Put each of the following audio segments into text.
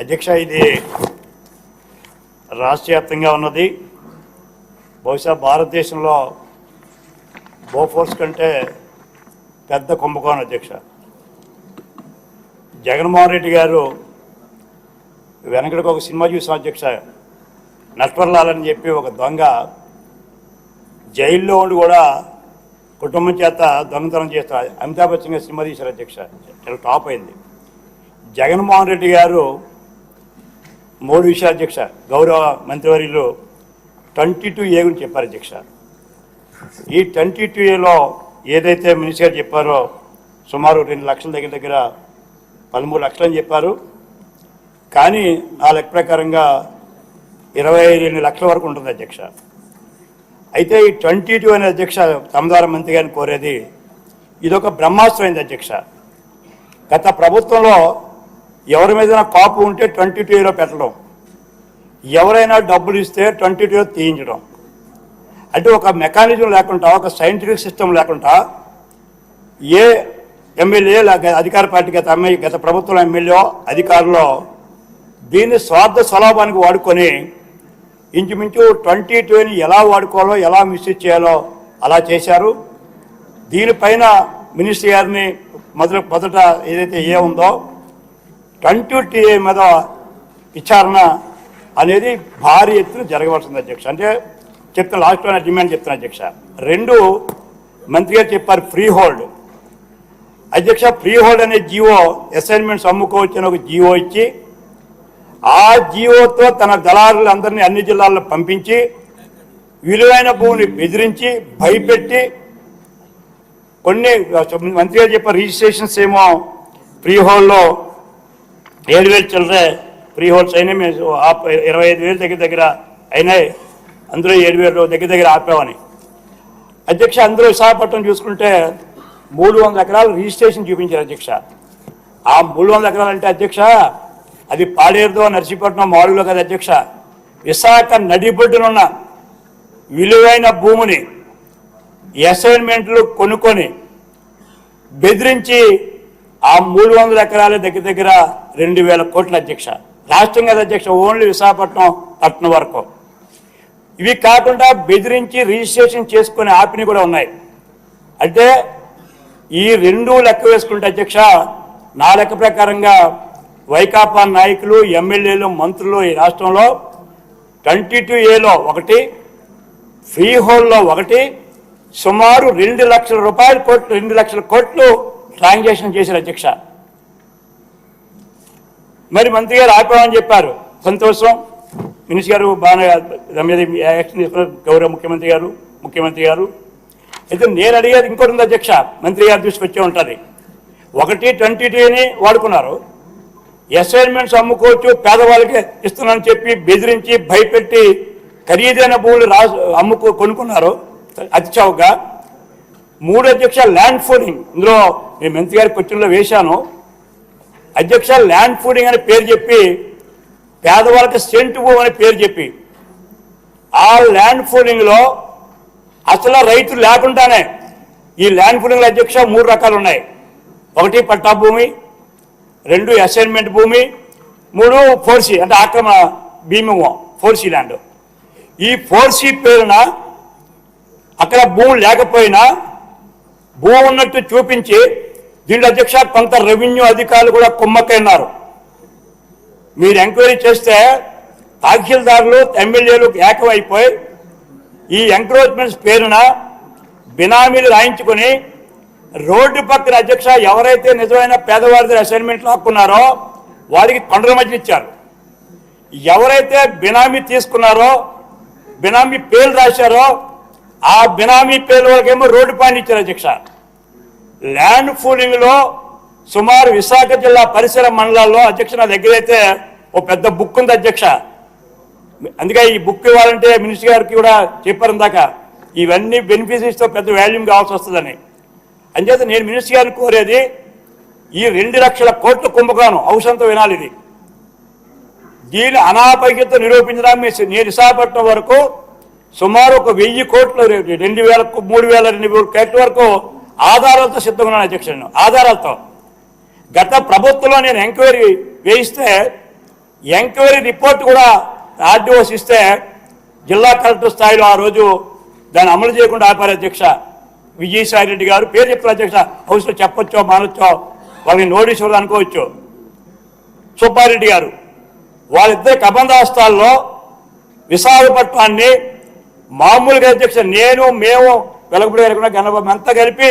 అధ్యక్ష, ఇది రాష్ట్ర వ్యాప్తంగా ఉన్నది. బహుశా భారతదేశంలో బోఫోర్స్ కంటే పెద్ద కుంభకోణం అధ్యక్ష. జగన్మోహన్ రెడ్డి గారు వెనకడికి ఒక సినిమా చూసాం అధ్యక్ష. నట్వర్లాల్ అని చెప్పి ఒక దొంగ జైల్లో ఉండి కూడా కుటుంబం చేత దొంగతనం చేస్తారు. అమితాబ్ బచ్చన్ గారు సినిమా తీశారు అధ్యక్ష, చాలా టాప్ అయింది. జగన్మోహన్ రెడ్డి గారు 3 విషయాలు అధ్యక్ష గౌరవ మంత్రివర్యులు 22A గురించి చెప్పారు అధ్యక్ష. ఈ 22Aలో ఏదైతే మినిస్టర్ గారు చెప్పారో సుమారు 2 లక్షల దగ్గర 13 లక్షలు అని చెప్పారు. కానీ నా లెక్క ప్రకారంగా 22 లక్షల వరకు ఉంటుంది అధ్యక్ష. అయితే ఈ 22 అనే అధ్యక్ష తమ ద్వారా మంత్రి గారిని కోరేది, ఇదొక బ్రహ్మాస్త్రం అయింది అధ్యక్ష. గత ప్రభుత్వంలో ఎవరి మీద కాపు ఉంటే 22Aలో పెట్టడం, ఎవరైనా డబ్బులు ఇస్తే 22Aలో తీయించడం, అంటే ఒక మెకానిజం లేకుండా, ఒక సైంటిఫిక్ సిస్టమ్ లేకుండా ఏ ఎమ్మెల్యే అధికార పార్టీ గత ప్రభుత్వంలో ఎమ్మెల్యే అధికారులు దీన్ని స్వార్థ స్వలాభానికి వాడుకొని ఇంచుమించు 22Aని ఎలా వాడుకోవాలో, ఎలా మిస్యూజ్ చేయాలో అలా చేశారు. దీనిపైన మినిస్టర్ గారిని మొదట ఏదైతే ఉందో 22A మీద విచారణ అనేది భారీ ఎత్తున జరగవలసింది అధ్యక్ష. అంటే చెప్తున్న లాస్ట్లో డిమాండ్ చెప్తున్నా అధ్యక్ష. 2 మంత్రి గారు చెప్పారు ఫ్రీ హోల్డ్ అధ్యక్ష. ఫ్రీ హోల్డ్ అనే జీవో, అసైన్మెంట్స్ అమ్ముకోవచ్చని ఒక జీవో ఇచ్చి, ఆ జీవోతో తన దళారులందరినీ అన్ని జిల్లాల్లో పంపించి విలువైన భూమిని బెదిరించి భయపెట్టి కొన్ని మంత్రి గారు చెప్పారు రిజిస్ట్రేషన్స్ ఏమో ఫ్రీ హోల్డ్లో 7,000 చిల్లరే ఫ్రీ హోల్డ్స్ అయినాయి, మేము 25,000 దగ్గర అయినాయి, అందులో 7,000 దగ్గర ఆపామని అధ్యక్ష. అందులో విశాఖపట్నం చూసుకుంటే 300 ఎకరాలు రిజిస్ట్రేషన్ చూపించారు అధ్యక్ష. ఆ 300 ఎకరాలు అంటే అధ్యక్ష అది పాడేరుదో నర్సీపట్నం మాడుగులో కదా అధ్యక్ష. విశాఖ నడిబొడ్డునున్న విలువైన భూమిని అసైన్మెంట్లు కొనుక్కొని బెదిరించి ఆ 300 ఎకరాల దగ్గర 2,000 కోట్ల అధ్యక్ష. రాష్ట్రం కదా అధ్యక్ష, ఓన్లీ విశాఖపట్నం పట్టణం వరకు. ఇవి కాకుండా బెదిరించి రిజిస్ట్రేషన్ చేసుకునే ఆపిని కూడా ఉన్నాయి. అంటే ఈ 2 లెక్క వేసుకుంటే అధ్యక్ష, నా లెక్క ప్రకారంగా వైకాపా నాయకులు, ఎమ్మెల్యేలు, మంత్రులు ఈ రాష్ట్రంలో 22Aలో 1, ఫ్రీ హోల్డ్లో 1, సుమారు 2 లక్షల కోట్లు ట్రాన్సాక్షన్ చేశారు అధ్యక్ష. మరి మంత్రి గారు ఆపామని చెప్పారు, సంతోషం. మినిస్టర్ గారు బాగా యాక్షన్ తీసుకున్నారు, గౌరవ ముఖ్యమంత్రి గారు. అయితే నేను అడిగేది ఇంకోటి ఉంది అధ్యక్ష, మంత్రి గారు తీసుకొచ్చే ఉంటుంది. 1 22Aని వాడుకున్నారు, అసైన్మెంట్స్ అమ్ముకోవచ్చు పేదవాళ్ళకి ఇస్తున్నానని చెప్పి బెదిరించి భయపెట్టి ఖరీదైన భూములు కొనుక్కున్నారు అతి చౌకగా. 3 అధ్యక్ష ల్యాండ్ ఫోర్డింగ్, ఇందులో నేను మంత్రి గారి క్వశ్చన్లో వేశాను అధ్యక్ష. ల్యాండ్ ఫోర్డింగ్ అనే పేరు చెప్పి పేదవాళ్ళకి సెంటు భూమి అనే పేరు చెప్పి ఆ ల్యాండ్ ఫోర్డింగ్లో అసలు రైతులు లేకుండానే ఈ ల్యాండ్ ఫోర్డింగ్లో అధ్యక్ష 3 రకాలు ఉన్నాయి. 1 పట్టా భూమి, 2 అసైన్మెంట్ భూమి, 3 4C అంటే ఆక్రమణ భీమము 4C ల్యాండ్. ఈ 4C పేరున అక్కడ భూమి లేకపోయినా భూమి ఉన్నట్టు చూపించి దీంట్లో అధ్యక్ష కొంత రెవెన్యూ అధికారులు కూడా కుమ్మక్కన్నారు. మీరు ఎంక్వైరీ చేస్తే తహసీల్దారులు, ఎమ్మెల్యేలు ఏకమైపోయి ఈ ఎంక్రోచ్మెంట్స్ పేరున బినామీలు రాయించుకొని రోడ్డు పక్కన అధ్యక్ష ఎవరైతే నిజమైన పేదవారి అసైన్మెంట్లు హక్కున్నారో వారికి కొండల మధ్య ఇచ్చారు. ఎవరైతే బినామీ తీసుకున్నారో, బినామీ పేర్లు రాశారో ఆ బినామీ పేర్ల వరకేమో రోడ్డు పైన ఇచ్చారు అధ్యక్ష. ల్యాండ్ పూలింగ్లో సుమారు విశాఖ జిల్లా పరిసర మండలాల్లో అధ్యక్ష నా దగ్గర అయితే ఓ పెద్ద బుక్ ఉంది అధ్యక్ష. అందుకే ఈ బుక్ ఇవ్వాలంటే మినిస్టర్ గారికి కూడా చెప్పారు ఇందాక, ఇవన్నీ బెనిఫిషరీస్తో పెద్ద వాల్యూమ్ కావాల్సి వస్తుందని. అంచేత నేను మినిస్టర్ గారిని కోరేది, ఈ 2 లక్షల కోట్ల కుంభకోణం ఔషధంతో వినాలి. ఇది దీని అనాపైక్యత నిరూపించడానికి నేను విశాఖపట్నం వరకు సుమారు 1,000 కోట్లు, 2,000 3,200 కోట్ల వరకు ఆధారాలతో సిద్ధంగా ఉన్నాను అధ్యక్ష. ఆధారాలతో గత ప్రభుత్వంలో నేను ఎంక్వైరీ వేయిస్తే ఎంక్వైరీ రిపోర్ట్ కూడా ఆర్డీఓస్ ఇస్తే జిల్లా కలెక్టర్ స్థాయిలో ఆ రోజు దాన్ని అమలు చేయకుండా ఆపారు అధ్యక్ష. విజయసాయి రెడ్డి గారు పేరు చెప్తారు అధ్యక్ష, హౌస్లో చెప్పొచ్చో మానొచ్చో, వాళ్ళని నోటీస్ ఇవ్వడం అనుకోవచ్చు. సుబ్బారెడ్డి గారు వాళ్ళిద్దరు కబంధాస్తాల్లో విశాఖపట్నాన్ని మామూలుగా అధ్యక్ష మేము వెలగపూడి గారు గణబాబు అంతా కలిపి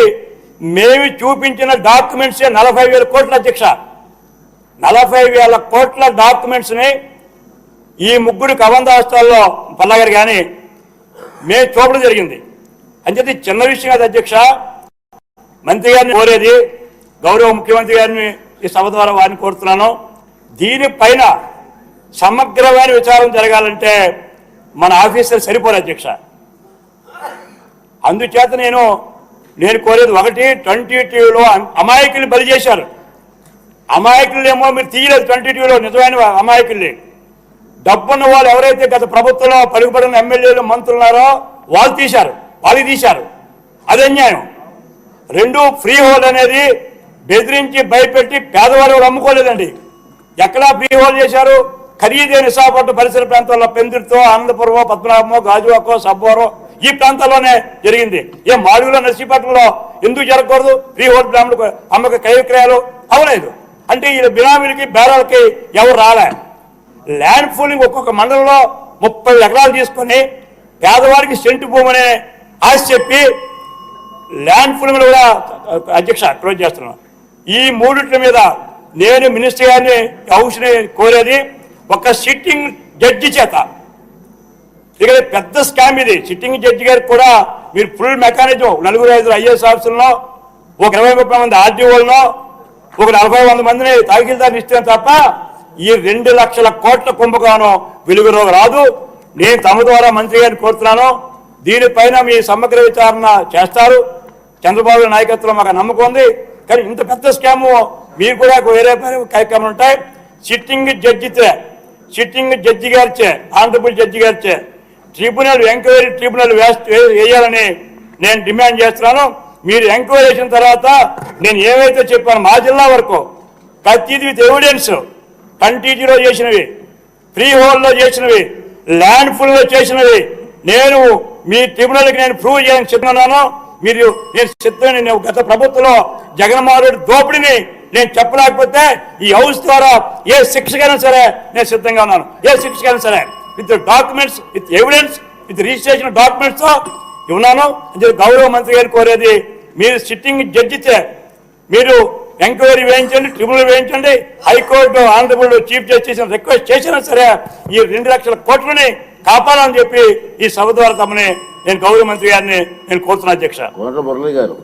మేము చూపించిన డాక్యుమెంట్సే 40,000 కోట్ల అధ్యక్ష. 40,000 కోట్ల డాక్యుమెంట్స్ని ఈ ముగ్గురు కబంధాస్తాల్లో పల్లగారు కానీ మేము చూపడం జరిగింది. అంచేది చిన్న విషయం కాదు అధ్యక్ష. మంత్రి గారిని కోరేది, గౌరవ ముఖ్యమంత్రి గారిని ఈ సభ ద్వారా వారిని కోరుతున్నాను, దీనిపైన సమగ్రమైన విచారం జరగాలంటే మన ఆఫీసర్ సరిపోరు అధ్యక్ష. అందుచేత నేను కోరేది ఒకటి, 22లో అమాయకుల్ని బలి చేశారు. అమాయకులు ఏమో మీరు తీయలేదు, 22లో నిజమైన అమాయకుల్ని. డబ్బున్న వాళ్ళు ఎవరైతే గత ప్రభుత్వంలో పలుకుబడిన ఎమ్మెల్యేలు మంత్రులు ఉన్నారో వాళ్ళు తీశారు. అది అన్యాయం. 2 ఫ్రీ హోల్డ్ అనేది బెదిరించి భయపెట్టి పేదవాళ్ళు అమ్ముకోలేదండి. ఎక్కడా ఫ్రీ హోల్డ్ చేశారు? ఖరీదైన విశాఖపట్నం పరిసర ప్రాంతాల్లో పెందుర్తో, ఆనందపురమో, పద్మనాభమో, గాజువాకో, సబ్బోరో ఈ ప్రాంతాల్లోనే జరిగింది. మాడుగులో, నర్సీపట్నంలో ఎందుకు జరగకూడదు? ఫ్రీ హోల్డ్ బ్రాహ్మణులకు అమ్మక క్రయ విక్రయాలు అవలేదు. అంటే ఈ బినామీలకి బేరాలకి ఎవరు రాలే. ల్యాండ్ పూలింగ్ ఒక్కొక్క మండలంలో 30 ఎకరాలు తీసుకొని పేదవాడికి సెంటు భూమనే ఆశ చెప్పి ల్యాండ్ పూలింగ్ కూడా అధ్యక్ష క్లోజ్ చేస్తున్నాను. ఈ మూడిట్ల మీద నేను మినిస్టర్ గారిని హౌస్ని కోరేది, ఒక సిట్టింగ్ జడ్జి చేత, ఇక్కడ పెద్ద స్కామ్ ఇది. సిట్టింగ్ జడ్జి గారికి కూడా మీరు ఫుల్ మెకానిజం 4-5 ఐఏఎస్ ఆఫీసర్లో, ఒక 20-30 మంది ఆర్డీఓలను, ఒక 40-100 మందిని తహసీల్దార్ని ఇస్తే తప్ప ఈ 2 లక్షల కోట్ల కుంభకోణం వెలుగులోకి రాదు. నేను తమ ద్వారా మంత్రి గారిని కోరుతున్నాను, దీనిపైన మీ సమగ్ర విచారణ చేస్తారు. చంద్రబాబు నాయకత్వంలో మాకు నమ్మకం ఉంది. కానీ ఇంత పెద్ద స్కాము మీరు కూడా వేరే కార్యక్రమాలు ఉంటాయి. సిట్టింగ్ జడ్జి గారిచే, ఆనరబుల్ జడ్జి గారిచే ఎంక్వైరీ ట్రిబ్యునల్ వేయాలని నేను డిమాండ్ చేస్తున్నాను. మీరు ఎంక్వైరీ చేసిన తర్వాత నేను ఏవైతే చెప్పాను మా జిల్లా వరకు ప్రతిదీ విత్ ఎవిడెన్స్, 20లో చేసినవి, ఫ్రీ హోల్డ్లో చేసినవి, ల్యాండ్ ఫుల్లో చేసినవి నేను మీ ట్రిబ్యునల్కి నేను ప్రూవ్ చేయడానికి సిద్ధమన్నాను. నేను సిద్ధమని నేను గత ప్రభుత్వంలో జగన్మోహన్ రెడ్డి దోపిడిని నేను చెప్పలేకపోతే ఈ హౌస్ ద్వారా ఏ శిక్షకైనా సరే నేను సిద్ధంగా ఉన్నాను. ఏ శిక్షకైనా సరే with documents, with evidence, with registration documents ఉన్నాను. గౌరవ మంత్రి గారు కోరేది, మీరు సిట్టింగ్ జడ్జితే మీరు ఎంక్వైరీ వేయించండి, ట్రిబ్యునల్ వేయించండి. High court honourable chief justice request చేసినా సరే ఈ 2 లక్షల కోట్లని కాపాడాలని చెప్పి ఈ సభ ద్వారా తమని నేను గౌరవ మంత్రి గారిని నేను కోరుతున్నా అధ్యక్ష. మురళి గారు.